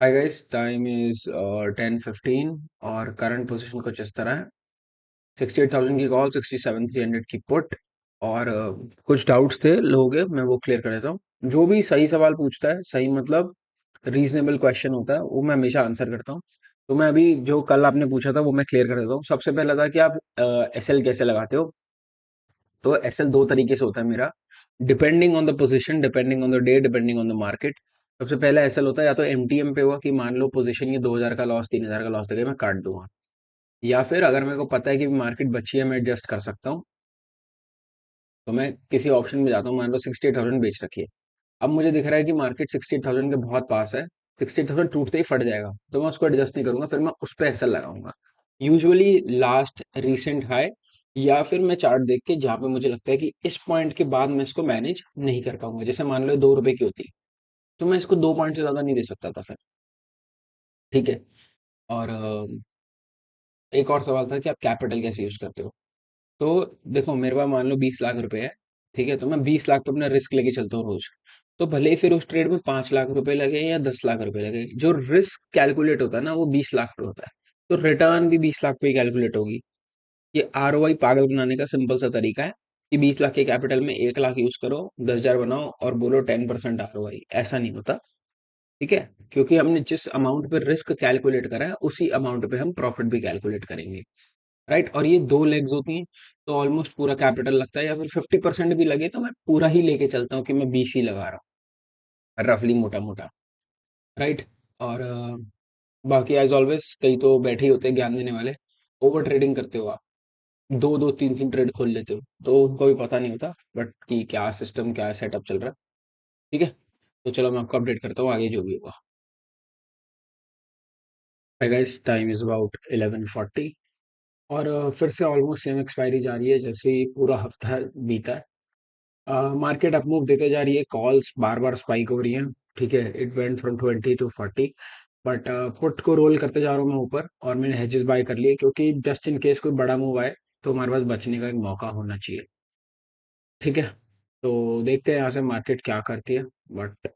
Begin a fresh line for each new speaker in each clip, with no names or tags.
Hi guys, time is 10:15 और current position कुछ इस तरह है। 68,000 की कॉल, 67,300 की पुट। और कुछ डाउट्स थे लोगों के, मैं वो क्लियर कर देता हूँ। जो भी सही सवाल पूछता है, सही मतलब रीजनेबल क्वेश्चन होता है, वो मैं हमेशा आंसर करता हूँ। तो मैं अभी जो कल आपने पूछा था वो मैं क्लियर कर देता हूँ। सबसे पहला था कि आप एस एल कैसे लगाते हो। तो एस एल दो तरीके से होता है मेरा, depending on the position, depending on the day, depending on the market. सबसे पहला एस एल होता है या तो एमटीएम पे हुआ कि मान लो पोजीशन ये 2,000 का लॉस, 3,000 का लॉस देगा, मैं काट दूंगा। या फिर अगर मेरे को पता है कि मार्केट बची है, मैं एडजस्ट कर सकता हूँ, तो मैं किसी ऑप्शन में जाता हूँ। मान लो 68,000 बेच रखी है, अब मुझे दिख रहा है कि मार्केट 68,000 के बहुत पास है, 68,000 टूटते ही फट जाएगा, तो मैं उसको एडजस्ट नहीं करूंगा, फिर मैं उस पर एसएल लगाऊंगा। यूजुअली लास्ट रीसेंट हाई, या फिर मैं चार्ट देख के जहां पे मुझे लगता है कि इस पॉइंट के बाद मैं इसको मैनेज नहीं कर पाऊंगा। जैसे मान लो 2 रुपए की होती, तो मैं इसको 2 पॉइंट से ज्यादा नहीं दे सकता था फिर। ठीक है। और एक और सवाल था कि आप कैपिटल कैसे यूज करते हो। तो देखो, मेरे पास मान लो 20 लाख रुपए है। ठीक है, तो मैं 20 लाख पे अपना रिस्क लेके चलता हूँ रोज। तो भले ही फिर उस ट्रेड में 5 लाख रुपए लगे या 10 लाख रुपए लगे, जो रिस्क कैलकुलेट होता है ना, वो 20 लाख पे होता है। तो रिटर्न भी 20 लाख पे ही कैलकुलेट होगी। ये आरओआई पागल बनाने का सिंपल सा तरीका है कि 20 लाख के कैपिटल में 1 लाख यूज करो, 10,000 बनाओ और बोलो 10% आरओआई। ऐसा नहीं होता। ठीक है। क्योंकि हमने जिस अमाउंट पे रिस्क कैलकुलेट करा है, उसी अमाउंट पे हम प्रॉफिट भी कैलकुलेट करेंगे। राइट। और ये दो लेग्स होती हैं, तो ऑलमोस्ट पूरा कैपिटल लगता है, या फिर 50% भी लगे तो मैं पूरा ही लेके चलता हूँ कि मैं 20 ही लगा रहा हूँ, रफली मोटा मोटा। राइट। और बाकी एज ऑलवेज कई तो बैठे ही होते हैं ज्ञान देने वाले। ओवर ट्रेडिंग करते हो आप, दो दो तीन तीन ट्रेड खोल लेते हो, तो उनको भी पता नहीं होता बट कि क्या सिस्टम, क्या सेटअप चल रहा है। ठीक है। तो चलो मैं आपको अपडेट करता हूँ आगे जो भी होगा। गाइस, टाइम इज अबाउट 11:40 और फिर से ऑलमोस्ट सेम एक्सपायरी जा रही है जैसे ही पूरा हफ्ता बीता है। मार्केट अप मूव देते जा रही है, कॉल्स बार बार स्पाइक हो रही हैं। ठीक है, it went from 20 to 40, but put को रोल करते जा रहा हूँ मैं ऊपर, और मैंने हेजेस बाय कर लिए क्योंकि जस्ट इन केस कोई बड़ा मूव आए तो हमारे पास बचने का एक मौका होना चाहिए। ठीक है। तो देखते हैं यहाँ से मार्केट क्या करती है, बट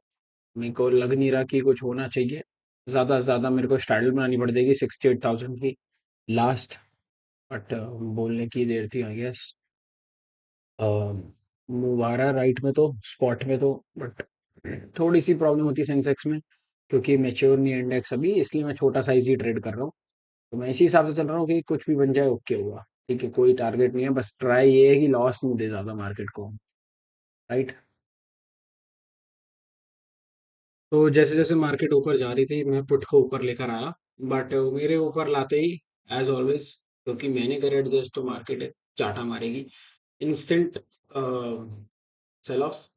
मेरे को लग नहीं रहा कि कुछ होना चाहिए। ज़्यादा से ज़्यादा मेरे को स्टाइल बनानी पड़ जाएगी 68,000 की लास्ट। बट बोलने की देर थी आई गेस। मूव आ रहा है राइट में तो, स्पॉट में तो, बट थोड़ी सी प्रॉब्लम होती है सेंसेक्स में, क्योंकि मेच्योर नहीं इंडेक्स अभी, इसलिए मैं छोटा साइज ही ट्रेड कर रहा हूँ। तो मैं इसी हिसाब से चल रहा हूँ कि कुछ भी बन जाए ओके होगा। ठीक है, कोई टारगेट नहीं है, बस ट्राई ये है कि लॉस नहीं दे ज्यादा मार्केट को। राइट। तो जैसे जैसे मार्केट ऊपर जा रही थी, मैं पुट को ऊपर लेकर आया, बट मेरे ऊपर लाते ही एज ऑलवेज, क्योंकि मैंने करा एडजस्ट तो मार्केट चाटा मारेगी इंस्टेंट सेल ऑफ।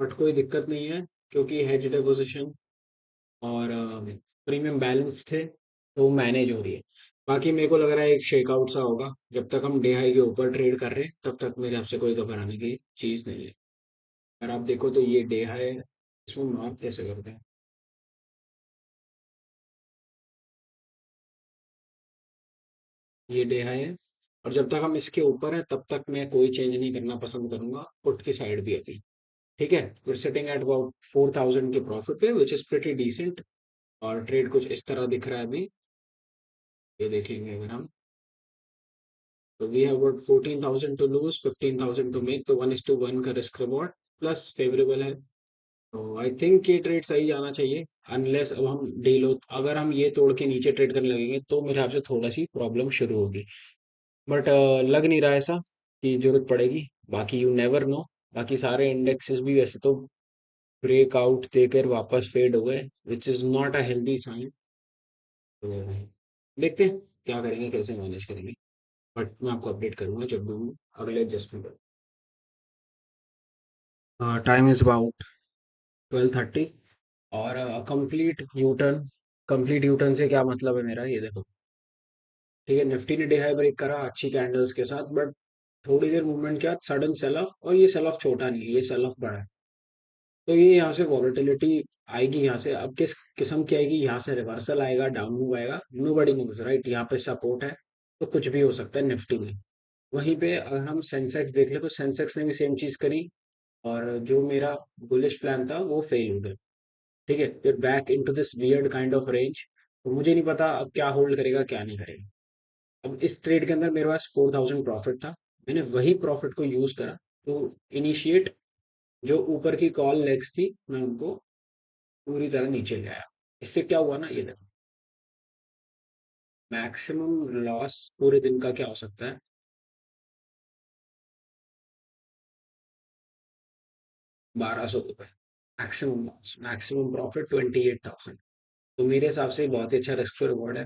बट कोई दिक्कत नहीं है, क्योंकि हेज डिपोजिशन और प्रीमियम बैलेंस थे, तो मैनेज हो रही है। बाकी मेरे को लग रहा है एक शेकआउट सा होगा। जब तक हम डे हाई के ऊपर ट्रेड कर रहे हैं, तब तक मेरे आपसे कोई घबराने की चीज़ नहीं है। अगर आप देखो तो ये डे हाई है, इसमें मार्क कैसे करते हैं। ये डे हाई है, और जब तक हम इसके ऊपर है तब तक मैं कोई चेंज नहीं करना पसंद करूंगा पुट की साइड भी अभी। ठीक है, we're sitting at about 4,000 के प्रॉफिट पे, which is pretty decent। और ट्रेड कुछ इस तरह दिख रहा है अभी, ये देख लेंगे अगर हम। तो we have about 14,000 to lose, 15,000 to make, तो 1:1 का रिस्क रिवॉर्ड प्लस फेवरेबल है। तो आई थिंक ये ट्रेड सही जाना चाहिए, अनलेस अब हम डील हो, अगर हम ये तोड़ के नीचे ट्रेड करने लगेंगे तो मेरे हिसाब से थोड़ा सी प्रॉब्लम शुरू होगी। बट लग नहीं रहा ऐसा कि जरूरत पड़ेगी। बाकी यू नेवर नो। बाकी सारे इंडेक्सेस भी वैसे तो ब्रेकआउट देकर वापस फेड हो गए, which is not a healthy sign. तो देखते हैं क्या करेंगे, कैसे मैनेज करेंगे। बट मैं आपको अपडेट करूंगा जब भी मैं अगले एडजस्टमेंट। टाइम इज अबाउट 12:30 और complete U turn. Complete U turn से क्या मतलब है मेरा, ये देखो। ठीक है, निफ्टी ने डे हाई ब्रेक करा अच्छी कैंडल्स के साथ, बट थोड़ी देर मूवमेंट के बाद सडन सेल ऑफ, और ये सेल ऑफ छोटा नहीं है, ये सेल ऑफ बड़ा है। तो ये यहाँ से वॉलेटिलिटी आएगी, यहाँ से अब किस किस्म की आएगी, यहाँ से रिवर्सल आएगा, डाउन मूव आएगा, नो बडी नोज। राइट, यहाँ पे सपोर्ट है, तो कुछ भी हो सकता है निफ्टी में। वहीं पे अगर हम सेंसेक्स देख ले, तो सेंसेक्स ने भी सेम चीज करी, और जो मेरा बुलिश प्लान था वो फेल हो गया। ठीक है, फिर back into this weird kind of range. तो मुझे नहीं पता अब क्या होल्ड करेगा क्या नहीं करेगा। अब इस ट्रेड के अंदर मेरे पास 4000 प्रॉफिट था, मैंने वही प्रॉफिट को यूज करा तो इनिशिएट जो ऊपर की कॉल लेग्स थी मैं उनको पूरी तरह नीचे ले आया। इससे क्या हुआ ना, ये देखो मैक्सिमम लॉस पूरे दिन का क्या हो सकता है, 1200 रुपये मैक्सिमम लॉस, मैक्सिमम प्रॉफिट 28,000। तो मेरे हिसाब से बहुत ही अच्छा रिस्क टू रिवॉर्ड है,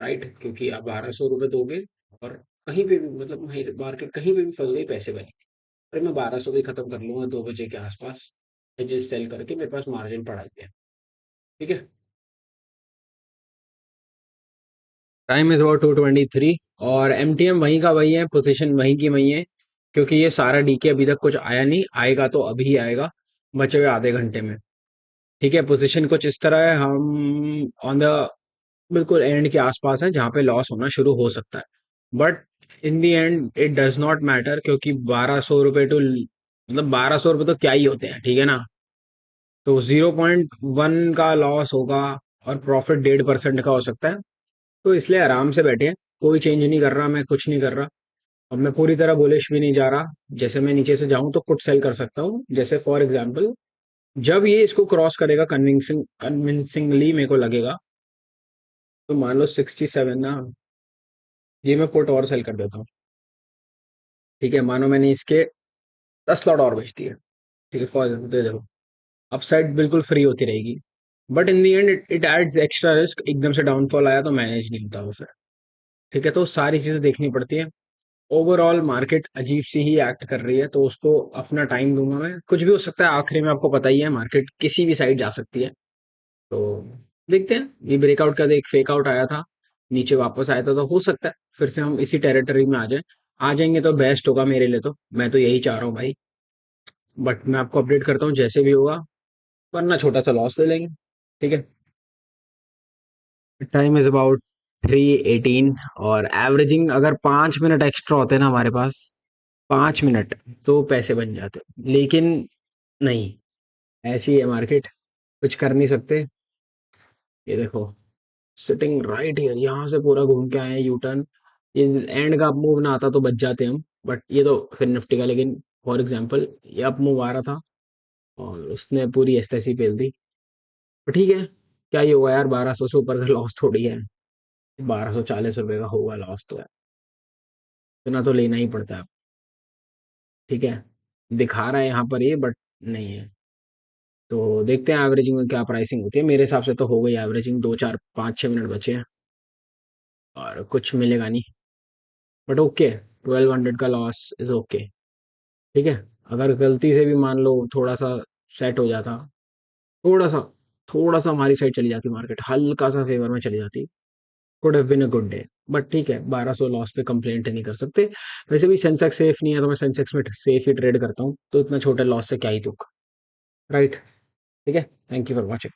राइट? क्योंकि आप 1200 रुपये दोगे और कहीं पे भी मतलब मार्केट कहीं पे भी फंस गई पैसे बने, अरे मैं 1200 भी खत्म कर लूंगा 2 बजे के आसपास, एजेस सेल करके मेरे पास मार्जिन पड़ा ही है। ठीक है, टाइम इज अबाउट 2:23 और एमटीएम वहीं का वही है, पोजीशन वहीं की वहीं है, क्योंकि ये सारा डीके अभी तक कुछ आया नहीं, आएगा तो अभी ही आएगा बचे हुए आधे घंटे में। ठीक है, पोजीशन कुछ इस तरह है, हम ऑन द बिल्कुल एंड के आसपास है जहां पे लॉस होना शुरू हो सकता है, but in the end it does not matter, क्योंकि 1200 रुपये टू मतलब 1200 रुपये तो क्या ही होते हैं, ठीक है ना? तो 0.1 का लॉस होगा और प्रॉफिट 1.5% का हो सकता है। तो इसलिए आराम से बैठे हैं, कोई चेंज नहीं कर रहा, मैं कुछ नहीं कर रहा। अब मैं पूरी तरह बुलिश भी नहीं जा रहा, जैसे मैं नीचे से जाऊं तो पुट सेल कर सकता हूँ, जैसे फॉर एग्जांपल जब ये इसको क्रॉस करेगा कन्विंसिंगली मेरे को लगेगा, तो मान लो 67 ना, ये मैं पुट और सेल कर देता हूँ। ठीक है, मानो मैंने इसके 10 लॉट और बेच दिए, ठीक है, फॉर एग्जाम्पल दे दो, अपसाइड बिल्कुल फ्री होती रहेगी, but in the and it adds extra risk, एकदम से डाउनफॉल आया तो मैनेज नहीं होता वो फिर। ठीक है, तो सारी चीजें देखनी पड़ती है। ओवरऑल मार्केट अजीब सी ही एक्ट कर रही है, तो उसको अपना टाइम दूंगा मैं, कुछ भी हो सकता है आखिरी में, आपको पता ही है मार्केट किसी भी साइड जा सकती है। तो देखते हैं, ये ब्रेकआउट का एक फेक आउट आया था, नीचे वापस आया था, तो हो सकता है फिर से हम इसी टेरिटरी में आ जाएं। आ जाएंगे तो बेस्ट होगा मेरे लिए, तो मैं तो यही चाह रहा हूँ भाई, बट मैं आपको अपडेट करता हूँ जैसे भी होगा, वरना छोटा सा लॉस ले लेंगे। ठीक है, टाइम इज अबाउट 3:18 और एवरेजिंग अगर 5 मिनट एक्स्ट्रा होते ना हमारे पास, 5 मिनट, तो पैसे बन जाते, लेकिन नहीं, ऐसी है मार्केट, कुछ कर नहीं सकते। ये देखो सिटिंग राइट हियर, यहाँ से पूरा घूम के आए यू टर्न, ये एंड का अप मूव ना आता तो बच जाते हम, बट ये तो फिर निफ्टी का, लेकिन फॉर एग्जांपल ये अप मूव आ रहा था और उसने पूरी एसटेसी पेल दी, तो ठीक है, क्या ये हुआ यार, 1200 से ऊपर का लॉस थोड़ी है, 1240 रुपये का होगा लॉस तो है, इतना तो लेना ही पड़ता है। ठीक है, दिखा रहा है यहाँ पर ये, बट नहीं है। तो देखते हैं एवरेजिंग में क्या प्राइसिंग होती है, मेरे हिसाब से तो हो गई एवरेजिंग, 2 4 5 6 मिनट बचे हैं और कुछ मिलेगा नहीं, बट ओके, 1200 का लॉस इज ओके। ठीक है, अगर गलती से भी मान लो थोड़ा सा सेट हो जाता, थोड़ा सा थोड़ा सा हमारी साइड चली जाती मार्केट, हल्का सा फेवर में चली जाती, could have been a good day, but ठीक है, 1200 लॉस पे कंप्लेंट नहीं कर सकते। वैसे भी सेंसेक्स सेफ नहीं है, तो मैं सेंसेक्स में सेफ ही ट्रेड करता हूँ, तो इतना छोटे लॉस से क्या ही दुख, राइट? ठीक है, थैंक यू फॉर वॉचिंग।